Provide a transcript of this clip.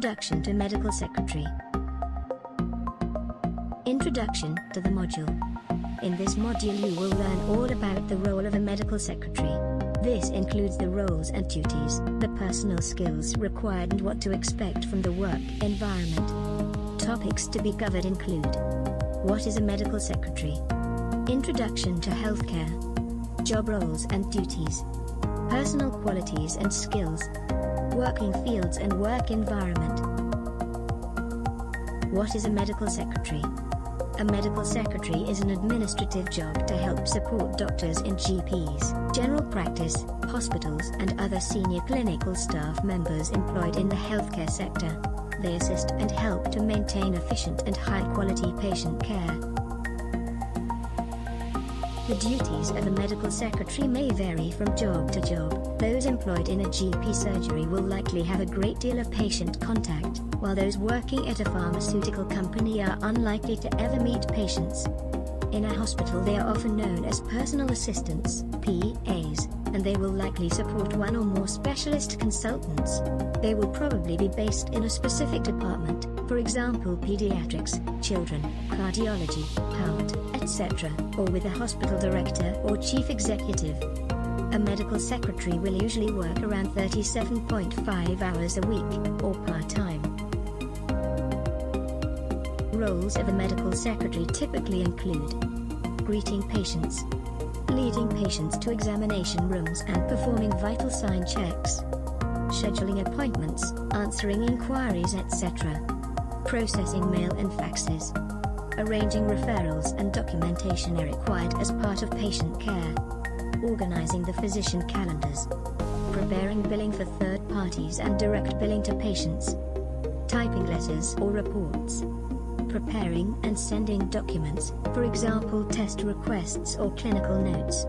Introduction to Medical Secretary. Introduction to the module. In this module you will learn all about the role of a medical secretary. This includes the roles and duties, the personal skills required and what to expect from the work environment. Topics to be covered include: what is a medical secretary? Introduction to healthcare. Job roles and duties. Personal qualities and skills. Working fields and work environment. What is a medical secretary? A medical secretary is an administrative job to help support doctors in GPs, general practice, hospitals and other senior clinical staff members employed in the healthcare sector. They assist and help to maintain efficient and high-quality patient care. The duties of a medical secretary may vary from job to job. Those employed in a GP surgery will likely have a great deal of patient contact, while those working at a pharmaceutical company are unlikely to ever meet patients. In a hospital they are often known as personal assistants, PAs, and they will likely support one or more specialist consultants. They will probably be based in a specific department, for example pediatrics, children, cardiology, heart, etc., or with a hospital director or chief executive. A medical secretary will usually work around 37.5 hours a week, or part-time. Roles of a medical secretary typically include: greeting patients, leading patients to examination rooms and performing vital sign checks, scheduling appointments, answering inquiries etc., processing mail and faxes, arranging referrals and documentation are required as part of patient care, organizing the physician calendars, preparing billing for third parties and direct billing to patients, typing letters or reports, preparing and sending documents, for example test requests or clinical notes,